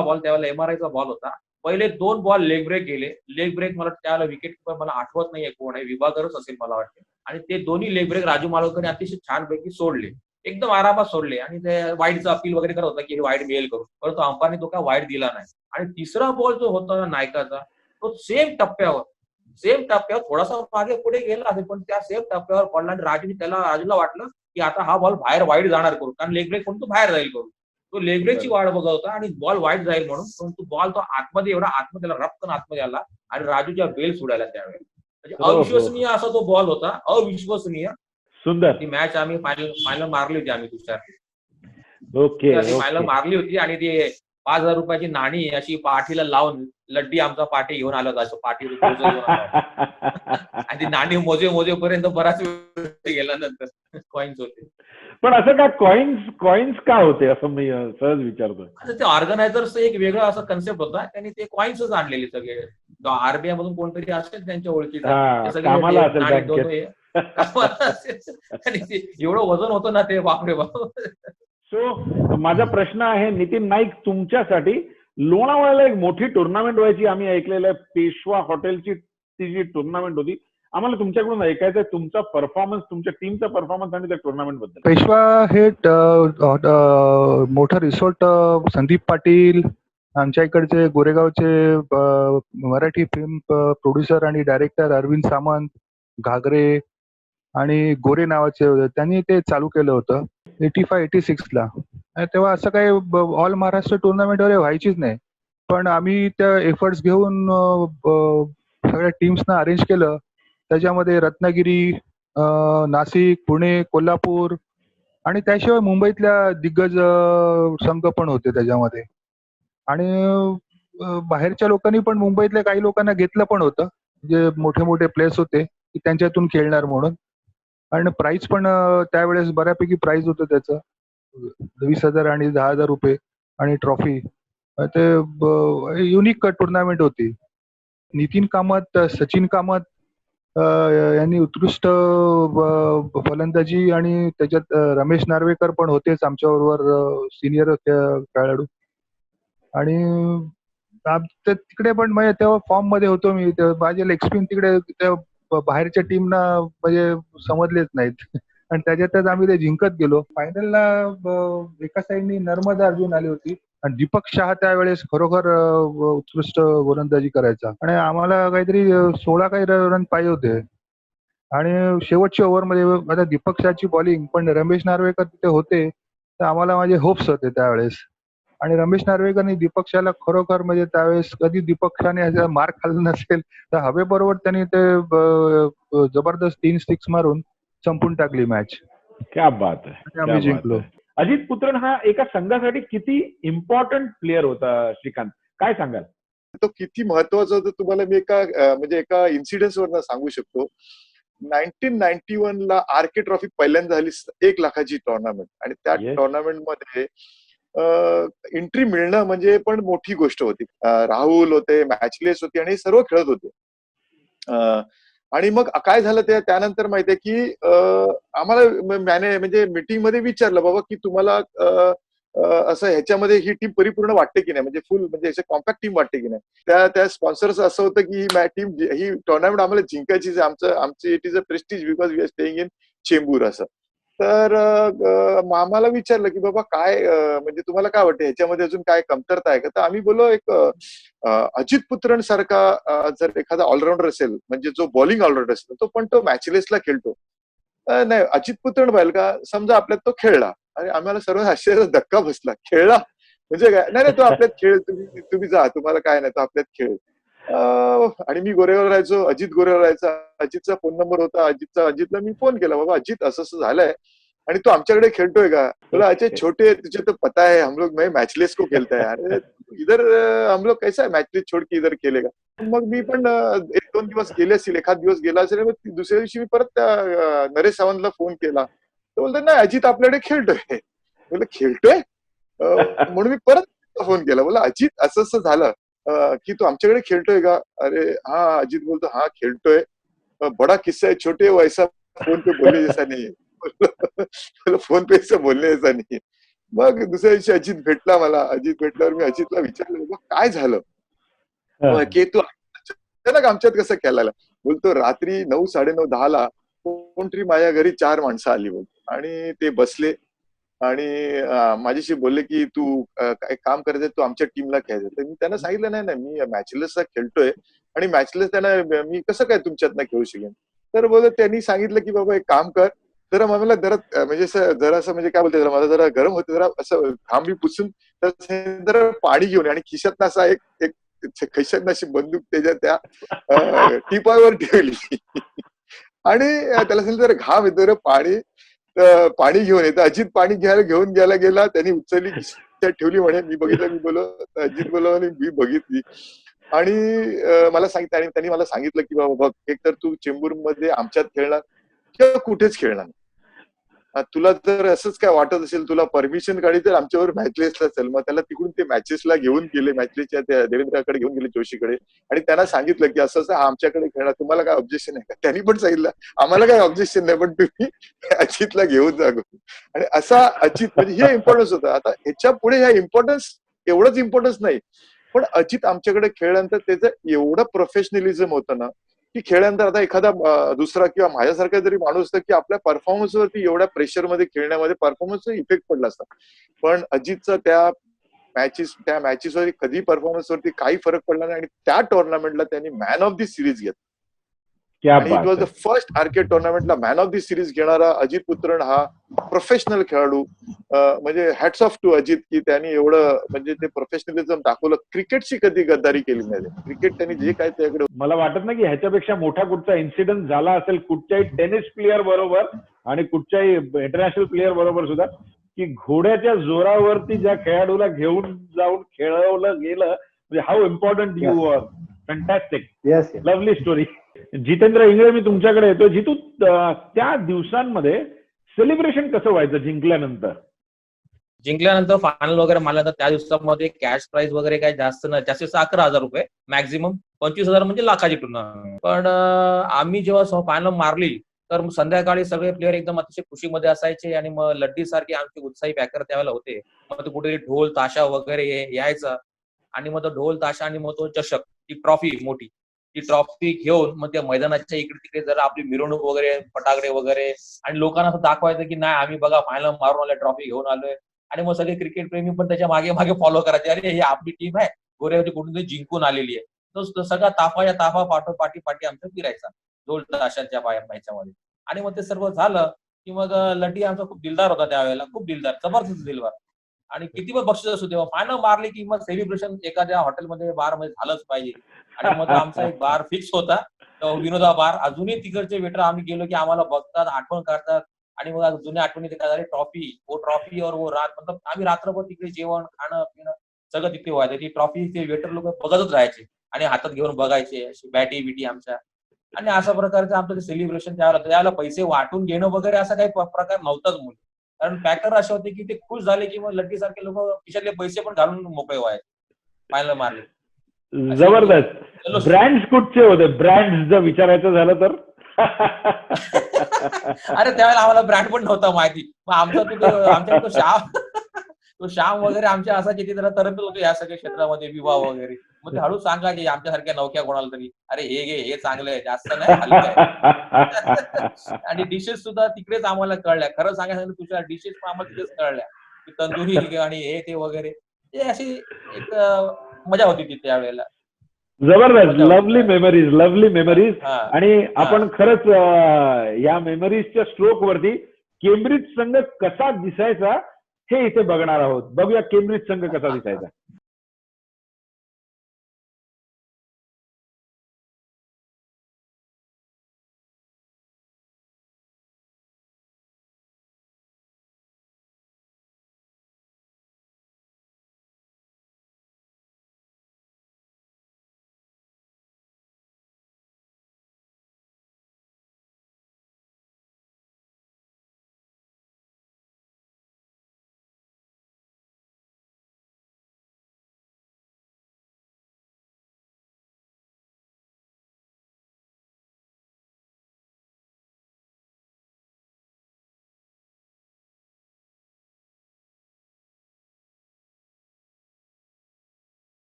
बॉल त्यावेळेला MRIचा बॉल होता. पहिले 2 बॉल लेग ब्रेक गेले. लेग ब्रेक मला त्यावेळेला विकेट किपर मला आठवत नाहीये कोण आहे, विभागरच असेल मला वाटतं. आणि ते दोन्ही लेग ब्रेक राजू मालोकरने अतिशय छानपैकी सोडले, एकदम आरामात सोडले. आणि ते वाईडचं अपील वगैरे करत होता की हे वाईड मिळेल करून, परंतु अंपायरने तो काय वाईड दिला नाही. आणि तिसरा बॉल जो होता नायकाचा, तो सेम टप्प्यावर थोडासा मागे पुढे गेला असेल, पण त्या सेम टप्प्यावर पडला. आणि राजूला वाटलं की आता हा बॉल बाहेर वाईड जाणार करून, कारण लेग ब्रेक म्हणून तो बाहेर जाईल करून. तो लेग ब्रेकची वाट बघत होता आणि बॉल वाईड जाईल म्हणून, परंतु बॉल तो आतमध्ये रपकन आतमध्ये आला आणि राजूच्या बेल सोडायला त्यावेळेला. म्हणजे अविश्वसनीय असा तो बॉल होता, अविश्वसनीय. सुंदर. ती मॅच आम्ही फायनल मारली होती आम्ही तुषार. ओके. फायनल मारली होती आणि ती 5,000 रुपयाची नाणी अशी पाठीला लावून लड्डी आमचा पाठी घेऊन आला होता, पाठी आणि ती नाणी मोजेपर्यंत बराच वेळ गेला, नंतर कॉइन्स होते. पण असं का कॉइन्स का होते असं मी सहज विचारतोय. आता ते ऑर्गनायझरचं एक वेगळं असं कन्सेप्ट होता, त्यांनी ते कॉइन्सच आणलेले सगळे. RBI मधून कोणतरी असेल त्यांच्या ओळखीचा, कामाला असेल आणि ते एवढं वजन होतं ना ते, बापरे बाप. सो माझा प्रश्न आहे नितीन नाईक तुमच्यासाठी, लोणावळ्याला एक मोठी टुर्नामेंट व्हायची आम्ही ऐकलेलं आहे, पेशवा हॉटेलची ती जी टुर्नामेंट होती, आम्हाला तुमच्याकडून ऐकायचं आहे तुमचा परफॉर्मन्स, तुमच्या टीमचा परफॉर्मन्स आणि त्या टुर्नामेंट बद्दल. पेशवा हे मोठं रिसॉर्ट संदीप पाटील, आमच्या इकडचे गोरेगावचे मराठी फिल्म प्रोड्युसर आणि डायरेक्टर अरविंद सामंत, घागरे आणि गोरे नावाचे होते, त्यांनी ते चालू केलं होतं 85-86 ला. तेव्हा असं काही ऑल महाराष्ट्र टुर्नामेंट वगैरे व्हायचीच नाही, पण आम्ही त्या एफर्ट्स घेऊन सगळ्या टीम्सना अरेंज केलं. त्याच्यामध्ये रत्नागिरी, नाशिक, पुणे, कोल्हापूर आणि त्याशिवाय मुंबईतल्या दिग्गज संघ पण होते त्याच्यामध्ये. आणि बाहेरच्या लोकांनी पण मुंबईतल्या काही लोकांना घेतलं पण होतं, जे मोठे मोठे प्लेयर्स होते की त्यांच्यातून खेळणार म्हणून. आणि प्राइस पण त्यावेळेस बऱ्यापैकी प्राइस होतं त्याचं, 20,000 आणि 10,000 रुपये आणि ट्रॉफी. ते युनिक टुर्नामेंट होती. नितीन कामत, सचिन कामत यांनी उत्कृष्ट फलंदाजी, आणि त्याच्यात रमेश नार्वेकर पण होतेच आमच्याबरोबर, सिनियर खेळाडू. आणि तिकडे पण म्हणजे तेव्हा फॉर्म मध्ये होतो मी, माझे एक्सपिरियन्स तिकडे बाहेरच्या टीमना म्हणजे समजलेच नाहीत आणि त्याच्यातच आम्ही ते जिंकत गेलो. फायनलला एका साईडनी नर्मदा अर्जुन आली होती आणि दीपक शहा त्यावेळेस खरोखर उत्कृष्ट गोलंदाजी करायचा, आणि आम्हाला काहीतरी 16 काही रन पाहिजे होते. आणि शेवटच्या ओव्हरमध्ये आता दीपक शहाची बॉलिंग, पण रमेश नार्वेकर तिथे होते, तर आम्हाला माझे होप्स होते त्यावेळेस. आणि रमेश नार्वेकर आणि दीपक शाहला खरोखर म्हणजे त्यावेळेस कधी दीपक शाहने याचा मार खाल्ला नसेल तर हवेबरोबर त्यांनी ते जबरदस्त 3 स्टिक्स मारून संपून टाकली मॅच क्या बात आहे, आणि क्या आम्ही बात जिंकलो. आहे. अजित पुत्रण हा एका संघासाठी किती इम्पॉर्टंट प्लेअर होता श्रीकांत, काय सांगाल? तो किती महत्वाचा होता तुम्हाला मी म्हणजे एका इन्सिडेंट वरनं सांगू शकतो. 1991 ला आर.के. ट्रॉफी पहिल्यांदा झाली 1 लाखाची टुर्नामेंट आणि त्या Yes. टुर्नामेंटमध्ये एंट्री मिळणं म्हणजे पण मोठी गोष्ट होती. राहुल होते, मॅचलेस होती आणि सर्व खेळत होते. आणि मग काय झालं त्यानंतर माहितीये की आम्हाला म्हणजे मीटिंग मध्ये विचारलं बाबा की तुम्हाला असं ह्याच्यामध्ये ही टीम परिपूर्ण वाटते की नाही, म्हणजे फुल म्हणजे कॉम्पॅक्ट टीम वाटते की नाही. त्या स्पॉन्सर्स असं होतं की ही टीम ही टुर्नामेंट आम्हाला जिंकायची आमची it is a prestige because we are staying in Chembur असं. तर आम्हाला विचारलं की बाबा काय म्हणजे तुम्हाला काय वाटतं ह्याच्यामध्ये अजून काय कमतरता आहे का. तर आम्ही बोललो एक अजित पुत्रण सारखा जर एखादा ऑलराऊंडर असेल म्हणजे जो बॉलिंग ऑलराऊंडर असेल तो पण तो मॅचलेसला खेळतो. नाही अजित पुत्रण पाहिलं का समजा आपल्यात तो खेळला आणि आम्हाला सर्व आश्चर्याचा धक्का बसला. खेळला म्हणजे काय, नाही तो आपल्यात खेळ, तुम्ही जा, तुम्हाला काय नाही, तो आपल्यात खेळ. आणि मी गोरेगाव राहायचो, अजित गोरेगाव राहायचा, अजितचा फोन नंबर होता, अजितला मी फोन केला, बाबा अजित असं असं झालंय आणि तू आमच्याकडे खेळतोय का. बोला अच्छा छोटे तुझे तो पता है हम लोग मैचलेस को खेलता है. अरे इधर हम लोग कैसा है मैचलेस छोड़ के इधर खेलेगा. मग मी पण 1-2 दिवस गेले असतील, एखाद दिवस गेला असेल. मग दुसऱ्या दिवशी मी परत त्या नरेश सावंतला फोन केला. तो बोलतो नाही अजित आपल्याकडे खेळतोय. बोललो खेळतोय म्हणून मी परत फोन केला. बोला अजित असं असं झालं की तू आमच्याकडे खेळतोय का. अरे हा अजित बोलतो हा खेळतोय. बडा किस्सा है छोटे वैसा फोन पे बोलने जैसा नाही है. फोन पे बोलणे जैसा नाही है. मग दुसऱ्या दिवशी अजित भेटला मला. अजित भेटल्यावर मी अजितला विचारलं बाबा काय झालं की तू अचानक आमच्यात कसं खेळायला. बोलतो रात्री 9, 9:30, 10 ला कोणतरी माझ्या घरी 4 माणसं आली बोलतो आणि ते बसले आणि माझ्याशी बोलले की तू काय काम करायचं तू आमच्या टीमला खेळायचं. तर मी त्यांना सांगितलं नाही नाही मी मॅचलेसला खेळतोय आणि मॅचलेस त्यांना मी कसं काय तुमच्यातनं खेळू शकेन. तर बोलत त्यांनी सांगितलं की बाबा एक काम कर जरा मला जरा म्हणजे जरासं म्हणजे काय बोलते मला जरा गरम होते जरा असं घाम मी पुसून तर जरा पाणी घेऊन आणि खिशातनं असा एक खिशातनं अशी बंदूक त्या टिपावर ठेवली आणि त्याला सांगितलं जरा घाम येतो रे पाणी घेऊन येतं. अजित पाणी घेऊन गेला त्यांनी उचलली खिशात ठेवली म्हणे मी बघितलं मी बोलो अजित बोललो आणि मी बघितली आणि मला सांगितलं आणि त्यांनी मला सांगितलं की बाबा बघ एक तर तू चेंबूरमध्ये आमच्यात खेळणार किंवा कुठेच खेळणार. तुला जर असंच काय वाटत असेल तुला परमिशन काढली तर आमच्यावर मॅचलेसला चल. मग त्याला तिकडून ते मॅचेसला घेऊन गेले मॅचलेसच्या त्या देवेंद्राकडे घेऊन गेले जोशीकडे आणि त्यांना सांगितलं की असं असं आमच्याकडे खेळणार तुम्हाला काय ऑब्जेक्शन आहे का. त्यांनी पण सांगितलं आम्हाला काय ऑब्जेक्शन नाही पण तुम्ही अजितला घेऊन जा. आणि असा अजित म्हणजे हे इम्पॉर्टन्स होतं. आता ह्याच्या पुढे ह्या इम्पॉर्टन्स एवढंच इम्पॉर्टन्स नाही पण अजित आमच्याकडे खेळल्यानंतर त्याचं एवढं प्रोफेशनलिझम होतं ना की खेळल्यानंतर आता एखादा दुसरा किंवा माझ्यासारखा जरी माणूस असतं की आपल्या परफॉर्मन्सवरती एवढ्या प्रेशरमध्ये खेळण्यामध्ये परफॉर्मन्सचा इफेक्ट पडला असता. पण अजितचा त्या मॅचेसवर कधी परफॉर्मन्सवरती काही फरक पडला नाही आणि त्या टुर्नामेंटला त्यांनी मॅन ऑफ दी सिरीज घेतला. क्या आणि इट बात वॉज द है. First R K. टुर्नामेंटला मॅन ऑफ दी सिरीज घेणारा अजित पुत्रण हा प्रोफेशनल खेळाडू. म्हणजे हॅट्स ऑफ टू अजित की त्यांनी एवढं म्हणजे ते प्रोफेशनलिझम दाखवलं. क्रिकेटची कधी गद्दारी केली नाही. क्रिकेट त्यांनी जे काय त्याकडे मला वाटत नाही की ह्याच्यापेक्षा मोठा कुठचा इन्सिडेंट झाला असेल कुठच्याही टेनिस प्लेअर बरोबर आणि कुठच्याही इंटरनॅशनल प्लेअर बरोबर सुद्धा की घोड्याच्या जोरावरती ज्या खेळाडूला घेऊन जाऊन खेळवलं गेलं म्हणजे how important you are. Fantastic, yes lovely story. Jitendra Ingle मी तुमच्याकडे येतो. जितू त्या दिवसांमध्ये सेलिब्रेशन कसं व्हायचं जिंकल्यानंतर फायनल वगैरे मारल्यानंतर त्या दिवसामध्ये कॅश प्राइस वगैरे काही जास्त नाही, जास्तीत 11,000 रुपये मॅक्झिमम 25,000 म्हणजे लाखाची टुर्नामेंट. पण आम्ही जेव्हा फायनल मारली तर मग संध्याकाळी सगळे प्लेअर एकदम अतिशय खुशीमध्ये असायचे आणि मग लड्डी सारखे आमचे उत्साही पॅकर त्यावेळेला होते. मग ते कुठेतरी ढोल ताशा वगैरे यायचा आणि मग तो ढोल ताशा आणि मग तो चषक ती ट्रॉफी मोठी ती ट्रॉफी घेऊन मग त्या मैदानाच्या इकडे तिकडे जरा आपली मिरवणूक वगैरे फटाकडे वगैरे आणि लोकांना असं दाखवायचं की नाही आम्ही बघा फायनल मारून आलोय ट्रॉफी घेऊन आलोय. आणि मग सगळे क्रिकेट प्रेमी पण त्याच्या मागे मागे फॉलो करायचे अरे ही आपली टीम आहे गोरेगावची कुठून तरी जिंकून आलेली आहे. तो सगळा ताफा पाठी आमचा फिरायचा ढोल ताशांच्या ह्याच्यामध्ये. आणि मग ते सर्व झालं की मग लड्डी आमचा खूप दिलदार होता त्यावेळेला, खूप दिलदार, जबरदस्त दिलदार. आणि किती पण बक्षीस असू दे, फायनल मारले की मग सेलिब्रेशन एखाद्या हॉटेलमध्ये बारमध्ये झालंच पाहिजे. आणि मग आमचा एक बार फिक्स होता, तो विनोदा बार. अजूनही तिकडचे वेटर आम्ही गेलो की आम्हाला बघतात, आठवण काढतात. आणि मग जुन्या आठवणी काय झाली, ट्रॉफी वो ट्रॉफी और वो रात, मतलब आम्ही रात्रभर तिकडे जेवण खाणं पिणं सगळं तिथे व्हायचं. ती ट्रॉफी ते वेटर लोक बघतच राहायचे आणि हातात घेऊन बघायचे, अशी बॅटी बिटी आमच्या. आणि अशा प्रकारचं आमचं ते सेलिब्रेशन त्यावेळेला पैसे वाटून घेणं वगैरे असा काही प्रकार नव्हताच मुली. कारण पॅकर असे होते की ते खुश झाले की मग लड्डी सारखे लोक खिशातले पैसे पण घालून मोकळे व्हायचे फायनल मारले. जबरदस्त. चलो. ब्रँड्स कुठचे होते? ब्रँड्स जर विचारायचं झालं तर अरे त्यावेळेला आम्हाला ब्रँड पण नव्हता माहिती. मग आमच्याकडे तो श्याम तो श्याम वगैरे आमच्या असायचे ते जरा तरंगत होते या सगळ्या क्षेत्रामध्ये, विवाह वगैरे. मग ते हळू सांगायचे आमच्यासारख्या नवख्या कोणाला तरी, अरे हे घे, हे चांगलं आहे, जास्त नाही हलकं आहे. आणि डिशेस सुद्धा तिकडेच आम्हाला कळल्या. खरं सांगायचं तुझ्या डिशेस पण आम्हाला तिकडेच कळल्या की तंदुरी आणि हे ते वगैरे. ते अशी एक मजा होती ती त्यावेळेला. जबरदस्त. Lovely memories, lovely memories. हा. आणि आपण खरंच या मेमरीजच्या स्ट्रोक वरती केम्ब्रिज संघ कसा दिसायचा हे इथे बघणार आहोत. बघूया केम्ब्रिज संघ कसा दिसायचा.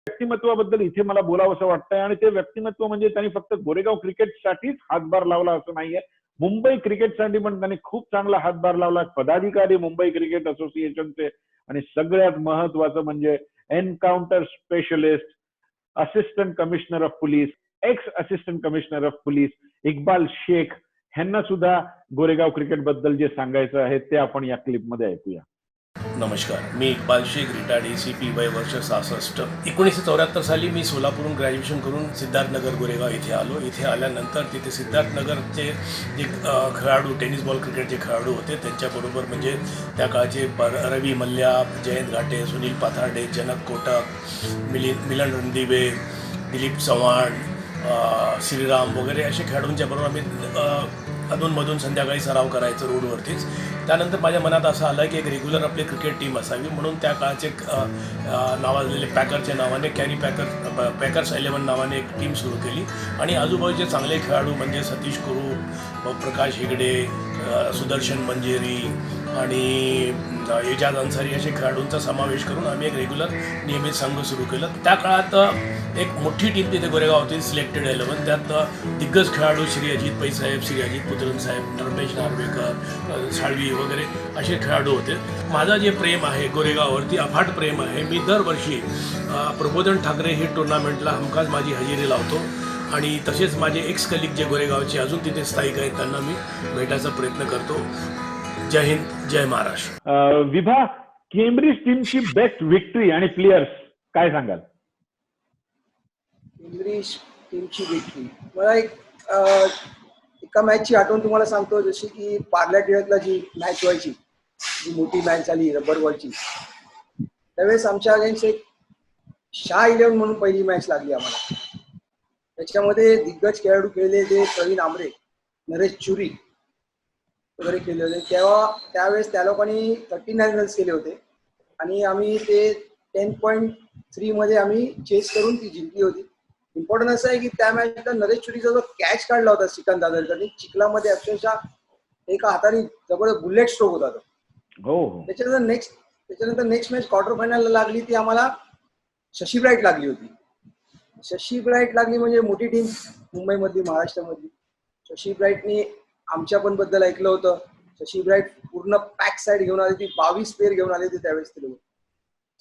व्यक्तिमत्वाबद्दल इथे मला बोलावंसं वाटतंय आणि ते व्यक्तिमत्व म्हणजे त्यांनी फक्त गोरेगाव क्रिकेटसाठीच हातभार लावला असं नाहीये. मुंबई क्रिकेटसाठी पण त्यांनी खूप चांगला हातभार लावला. पदाधिकारी मुंबई क्रिकेट असोसिएशनचे आणि सगळ्यात महत्वाचं म्हणजे encounter specialist, assistant commissioner of police, ex assistant commissioner of police Iqbal Shaikh ह्यांना सुद्धा गोरेगाव क्रिकेट बद्दल जे सांगायचं आहे ते आपण या क्लिपमध्ये ऐकूया. नमस्कार, मी इक्बाल शेख, रिटायर्ड ACP, वय वर्ष 66. 1974 साली मी सोलापूरहून ग्रॅज्युएशन करून सिद्धार्थनगर गोरेगाव इथे आलो. इथे आल्यानंतर तिथे सिद्धार्थनगरचे जे खेळाडू, टेनिस बॉल क्रिकेटचे खेळाडू होते त्यांच्याबरोबर म्हणजे त्या काळचे रवी मल्ल्या, जयंत घाटे, सुनील पाथर्डे, जनक कोटक, मिलन रणदिवे, दिलीप चव्हाण, श्रीराम वगैरे असे खेळाडूंच्या बरोबर आम्ही अधूनमधून संध्याकाळी सराव करायचं रोडवरतीच. त्यानंतर माझ्या मनात असं आलं की एक रेग्युलर आपली क्रिकेट टीम असावी, म्हणून त्या काळचे नावाजलेले पॅकरच्या नावाने पॅकर्स 11 नावाने एक टीम सुरू केली. आणि आजूबाजूचे चांगले खेळाडू म्हणजे सतीश कुरू, प्रकाश हेगडे, सुदर्शन मंजेरी आणि एजाज अन्सारी असे खेळाडूंचा समावेश करून आम्ही एक रेग्युलर नियमित संघ सुरू केलं. त्या काळात एक मोठी टीम तिथे गोरेगाव होती, सिलेक्टेड 11. त्यात दिग्गज खेळाडू श्री अजित पै साहेब, श्री अजित पुत्रन साहेब, रमेश नार्वेकर, साळवी वगैरे असे खेळाडू होते. माझं जे प्रेम आहे गोरेगाववरती अफाट प्रेम आहे. मी दरवर्षी प्रबोधन ठाकरे ही टुर्नामेंटला हमखास माझी हजेरी लावतो. आणि तसेच माझे एक्स कलिग जे गोरेगावचे अजून तिथे स्थायिक आहेत त्यांना मी भेटायचा प्रयत्न करतो. जय हिंद, जय महाराष्ट्र. विभा, केम्ब्रिज टीमची बेस्ट विक्ट्री आणि प्लेयर्स काय सांगाल? केम्ब्रिज टीमची विक्ट्री मला एका मॅचची आठवण तुम्हाला सांगतो. जशी की पार्ल्या टिळकला जी मॅच व्हायची, जी मोठी मॅच झाली रबर बॉलची, त्यावेळेस आमच्या अगेन्स्ट एक शाह 11 म्हणून पहिली मॅच लागली आम्हाला. त्याच्यामध्ये दिग्गज खेळाडू खेळले ते प्रवीण आमरे, नरेश चुरी वगैरे केले होते. त्यावेळेस त्या लोकांनी 39 रन्स केले होते आणि आम्ही ते 10.3 मध्ये आम्ही चेस करून ती जिंकली होती. इम्पॉर्टंट असं आहे की त्या मॅचला नरेश चुरीचा जो कॅच काढला होता श्रीकांत दादरकरनी चिखलामध्ये, अक्षरशः एका हाताने जबरदस्त बुलेट स्ट्रोक होता तो. हो. त्याच्यानंतर नेक्स्ट मॅच क्वार्टर फायनलला लागली ती आम्हाला शशी ब्राईट लागली होती. शशी ब्राईट लागली म्हणजे मोठी टीम मुंबईमधली, महाराष्ट्रामधली. शशी ब्राईटनी आमच्या पण बद्दल ऐकलं होतं. शशी ब्राईट पूर्ण पॅक साईड घेऊन आली होती, 22 पेअर घेऊन आले होते त्यावेळेस. ते लोक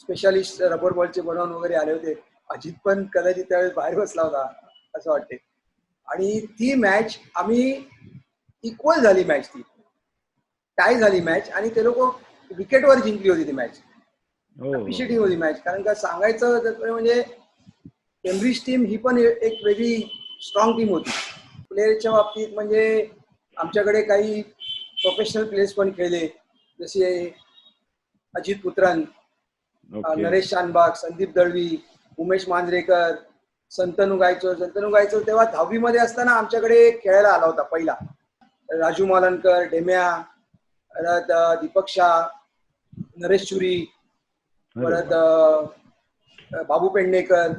स्पेशालिस्ट रबर बॉलचे बनवून वगैरे आले होते. अजित पण कदाचित त्यावेळेस बाहेर बसला होता असं वाटते. आणि ती मॅच आम्ही इक्वल झाली मॅच ती. टाय झाली मॅच आणि ते लोक विकेटवर जिंकली होती ती मॅच. हो. अप्रिशिएटिव्ह होती मॅच. कारण का सांगायचं तर म्हणजे केम्ब्रिज टीम ही पण एक वेगळी स्ट्रॉंग टीम होती. प्लेयरच्या बाबतीत म्हणजे आमच्याकडे काही प्रोफेशनल प्लेयर्स पण खेळले, जसे अजित पुत्रन, ओके. नरेश शानबाग, संदीप दळवी, उमेश मांजरेकर, संतनू गायचो तेव्हा 10वी मध्ये असताना आमच्याकडे खेळायला आला होता पहिला. राजू मालनकर, डेम्या, परत दीपक शाह, नरेश चुरी, अरे परत वा. बाबू पेडणेकर.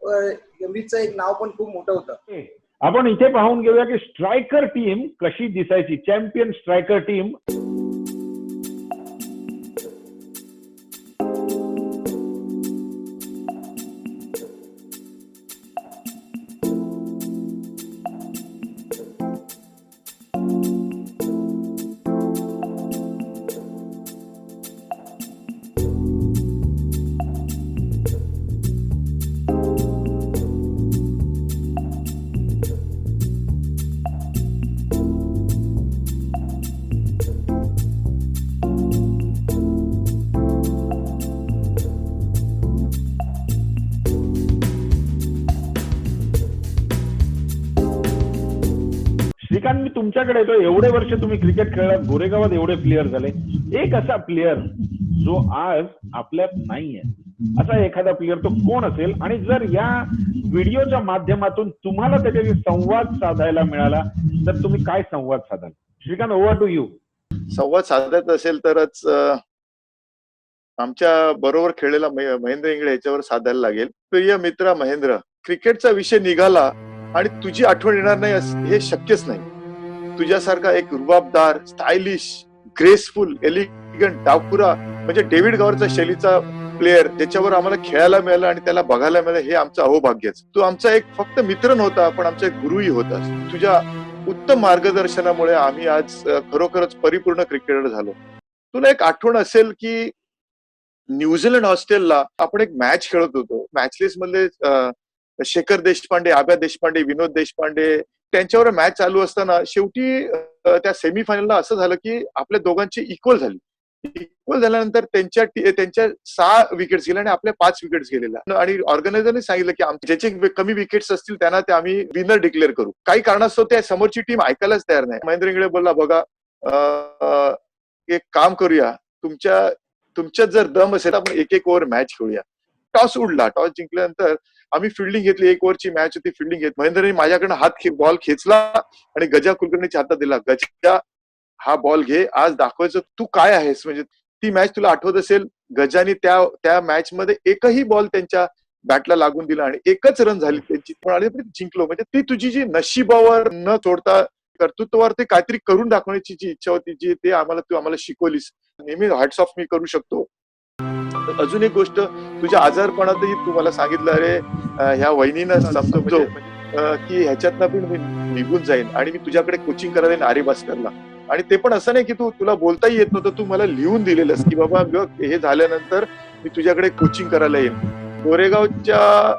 केम्ब्रिजचं एक नाव पण खूप मोठं होतं. आपण इथे पाहून घेऊया की स्ट्रायकर टीम कशी दिसायची. Champion striker team. श्रीकांत, मी तुमच्याकडे येतो. एवढे वर्ष तुम्ही क्रिकेट खेळलात, गोरेगावात एवढे प्लेयर झाले. एक असा प्लेयर जो आज आपल्यात नाहीये, असा एखादा प्लेयर तो कोण असेल? आणि जर या व्हिडिओच्या माध्यमातून तुम्हाला त्याच्याशी संवाद साधायला मिळाला तर तुम्ही काय संवाद साधाल? Shrikant, over to you. संवाद साधत असेल तरच आमच्या बरोबर खेळलेला महेंद्र इंगळे याच्यावर साधायला लागेल. प्रिय मित्र महेंद्र, क्रिकेटचा विषय निघाला आणि तुझी आठवण येणार नाही हे शक्यच नाही. तुझ्यासारखा एक रुबाबदार, स्टायलिश, ग्रेसफुल, एलिगंट, डावखुरा म्हणजे डेव्हिड गॉरचा शैलीचा प्लेअर ज्याच्यावर आम्हाला खेळायला मिळालं आणि त्याला बघायला मिळालं हे आमचं अहोभाग्यच. तू आमचा एक फक्त मित्र नव्हता, पण आमचा एक गुरुही होता. तुझ्या उत्तम मार्गदर्शनामुळे आम्ही आज खरोखरच परिपूर्ण क्रिकेटर झालो. तुला एक आठवण असेल की न्यूझीलंड ऑस्ट्रेलियाला आपण एक मॅच खेळत होतो. मॅचलेस मधले शेखर देशपांडे, आब्या देशपांडे, विनोद देशपांडे त्यांच्यावर मॅच चालू असताना शेवटी त्या सेमीफायनलला असं झालं की आपल्या दोघांची इक्वल झाली. इक्वल झाल्यानंतर त्यांच्या 6 विकेट्स गेल्या आणि आपल्या 5 विकेट्स गेलेल्या. आणि ऑर्गनायझरने सांगितलं की ज्याचे कमी विकेट्स असतील त्यांना ते आम्ही विनर डिक्लेअर करू. काही कारणास्तव त्या समोरची टीम ऐकायलाच तयार नाही. महेंद्र इंगळे बोलला, बघा एक काम करूया, तुमच्यात जर दम असेल आपण एक ओव्हर मॅच खेळूया. टॉस उडला. टॉस जिंकल्यानंतर आम्ही फिल्डिंग घेतली. 1 ओव्हरची मॅच होती, फिल्डिंग घेतली. महेंद्रने माझ्याकडे बॉल खेचला आणि गजा कुलकर्णीच्या हातात दिला. गजा, हा बॉल घे, आज दाखवायचं तू काय आहेस. म्हणजे ती मॅच तुला आठवत असेल, गजाने त्या मॅच मध्ये एकही बॉल त्यांच्या बॅटला लागून दिला आणि एकच रन झाली त्यांची, पण जिंकलो. म्हणजे ती तुझी जी नशिबावर न सोडता कर्तृत्वावर ते काहीतरी करून दाखवण्याची जी इच्छा होती, जी ते तू आम्हाला शिकवलीस. नेहमी हॅट्स ऑफ मी करू शकतो. अजून एक गोष्ट, तुझ्या आजारपणातही तू मला सांगितलं, अरे ह्या वहिनीनं समजतो की ह्याच्यातनं पण मी निघून जाईन आणि मी तुझ्याकडे कोचिंग करायला येईन आरी भास्करला. आणि ते पण असं नाही की तुला बोलताही येत नव्हतं, तू मला लिहून दिलेलंस की बाबा हे झाल्यानंतर मी तुझ्याकडे कोचिंग करायला येईन. गोरेगावच्या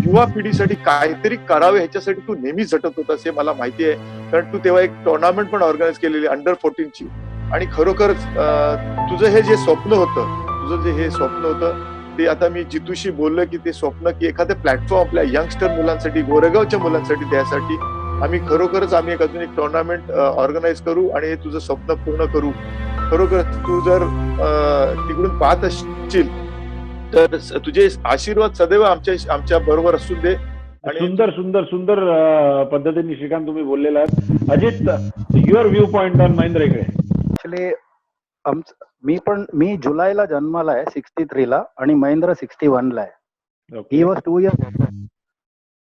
युवा पिढीसाठी काहीतरी करावे ह्याच्यासाठी तू नेहमी झटत होतास हे मला माहिती आहे. कारण तू तेव्हा एक टुर्नामेंट पण ऑर्गनाईज केलेली अंडर 14ची. आणि खरोखरच तुझं हे जे स्वप्न होतं ते आता मी जितूशी बोललो की ते स्वप्न की एखादं प्लॅटफॉर्म आपल्या यंगस्टर मुलांसाठी, गोरेगावच्या मुलांसाठी द्यासाठी आम्ही एक अजून एक टुर्नामेंट ऑर्गनाईज करू आणि हे तुझं स्वप्न पूर्ण करू. खरोखर तू जर तिकडून पाहत असशील तर तुझे आशीर्वाद सदैव आमच्या बरोबर असू दे. आणि सुंदर सुंदर सुंदर पद्धतीने श्रीकांत तुम्ही बोललेला आहात. Ajit, your view point on Mahendra Ingle. Actually मी जुलैला जन्माला आहे 63ला आणि महेंद्र 61ला आहे. He was 2 years.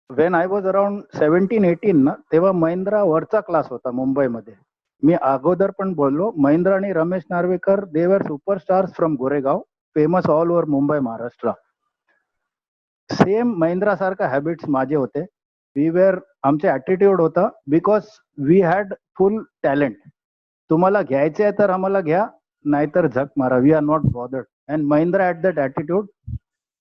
When I was around 17-18 ना, तेव्हा महेंद्र वरचा क्लास होता मुंबईमध्ये. मी अगोदर पण बोललो, महेंद्र आणि Ramesh Narvekar they were superstars from Goregaon, famous all over Mumbai, Maharashtra. Same Mahendra सारखा हॅबिट्स माझे होते. आमचे ऍटिट्यूड होता because we had full talent. तुम्हाला घ्यायचे आहे तर आम्हाला घ्या, नाहीतर झक मारा, we are not bothered. And Mahendra had that attitude.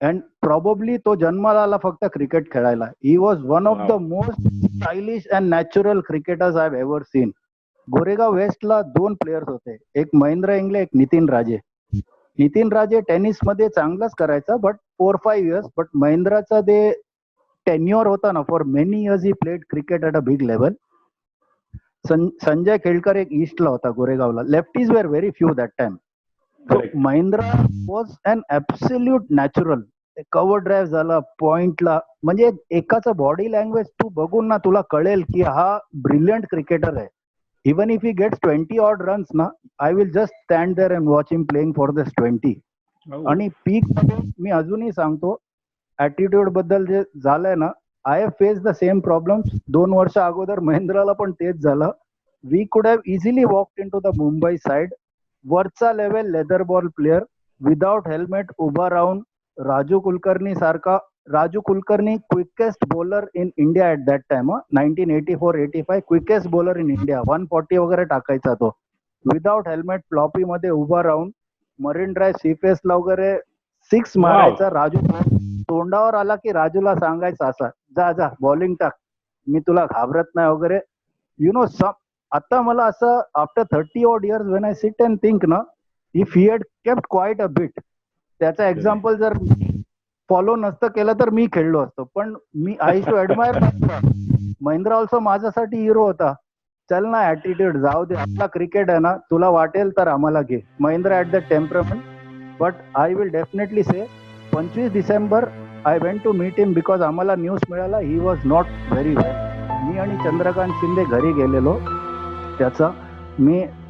And probably तो जन्माला आला फक्त क्रिकेट खेळायला. He was one of the most stylish and natural cricketers I have ever seen. Goregaon वेस्टला 2 प्लेयर्स होते, एक महेंद्र इंगले, एक नितीन राजे. नितीन राजे टेनिसमध्ये चांगलाच करायचा, बट 4-5 इयर्स. बट महेंद्राचा ते टेन्युअर होता ना, for many years he played cricket at a big level. Sanjay Khelkar एक ईस्टला होता गोरेगावला. Lefties were very few that time. So Correct. Mahindra was an absolute natural. Cover drive झाला पॉइंटला, म्हणजे एकाचा बॉडी लँग्वेज तू बघून ना तुला कळेल की हा ब्रिलियंट क्रिकेटर आहे. Even if he gets 20 odd runs ना, I will just stand there and watch him playing for this 20. आणि पीक मी अजूनही सांगतो, ऍटिट्यूड बद्दल जे झालंय ना, I have face the same problems. 2 वर्ष अगोदर महेंद्राला पण तेच झालं. We could have easily walked into the Mumbai side. वरचा level leather ball player without helmet उभा राहून राजू कुलकर्णी सारखा. Raju Kulkarni quickest bowler in India at that time. 1984-85 quickest bowler in India. 140 वगैरे टाकायचा तो. विदाउट हेल्मेट फ्लॉपी मध्ये उभा राहून मरीन ड्राईव्ह सीफेसला वगैरे 6 मारायचा. राजू तोंडावर आला की राजूला सांगायचं असा, जा जा बॉलिंग टाक, मी तुला घाबरत नाही वगैरे. यु नो आता मला असं after 30 odd years when I sit and think ना, if he had kept quite a bit, त्याचा एक्झाम्पल जर फॉलो नसतं केलं तर मी खेळलो असतो. पण मी I sure admire. Mahendra also माझ्यासाठी हिरो होता. चल ना ऍटिट्यूड जाऊ दे, आपला क्रिकेट आहे ना, तुला वाटेल तर आम्हाला घे. Mahendra at the temperament. But I will definitely say 25 December I went to meet him because आम्हाला न्यूज मिळाला he was not very well. मी आणि चंद्रकांत शिंदे घरी गेलेलो त्याचा.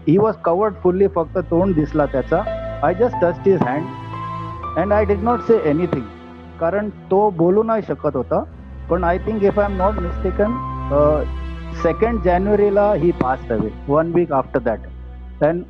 ही वॉज कवर्ड फुल्ली, फक्त तोंड दिसला त्याचा. I just touched his hand and I did not say anything, कारण तो बोलू नाही शकत होता. पण I think if I am not mistaken 2 जानेवारीला he passed away, 1 week after that. And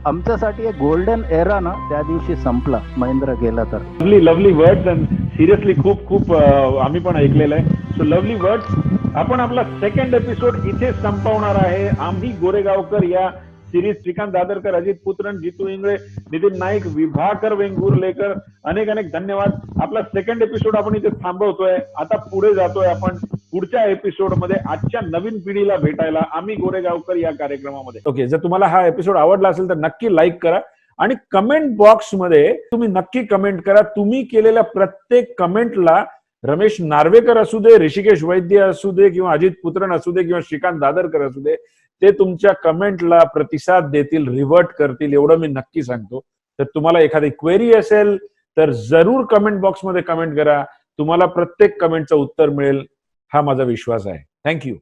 आमच्यासाठी एक गोल्डन एरा ना त्या दिवशी संपला महेंद्र गेला तर. लवली वर्ड्स अँड सिरियसली खूप खूप आम्ही पण ऐकलेलं आहे. So lovely words. आपण आपला 2nd एपिसोड इथे संपवणार आहे. आम्ही गोरेगावकर या सिरीज श्रीकांत दादरकर, अजित पुत्रन, जितू इंगळे, नितीन नाईक, विभाकर वेंगुर्लेकर, अनेक अनेक धन्यवाद. आपला 2nd एपिसोड आपण इथे थांबवतोय. आता पुढे जातोय आपण पुढच्या एपिसोड मध्ये आजच्या नवीन पिढीला भेटायला आम्ही गोरेगावकर या कार्यक्रमामध्ये. ओके, जर तुम्हाला हा एपिसोड आवडला असेल तर नक्की लाईक करा आणि कमेंट बॉक्स मध्ये तुम्ही नक्की कमेंट करा. तुम्ही केलेल्या प्रत्येक कमेंटला रमेश नार्वेकर असू दे, ऋषिकेश वैद्य असू दे, किंवा अजित पुत्रन असू दे, किंवा श्रीकांत दादरकर असू दे, ते तुमच्या कमेंटला प्रतिसाद देतील, रिव्हर्ट करतील, एवढं मी नक्की सांगतो. तर तुम्हाला एखादी क्वेरी असेल तर जरूर कमेंट बॉक्समध्ये कमेंट करा. तुम्हाला प्रत्येक कमेंटचं उत्तर मिळेल हा माझा विश्वास आहे. थँक्यू.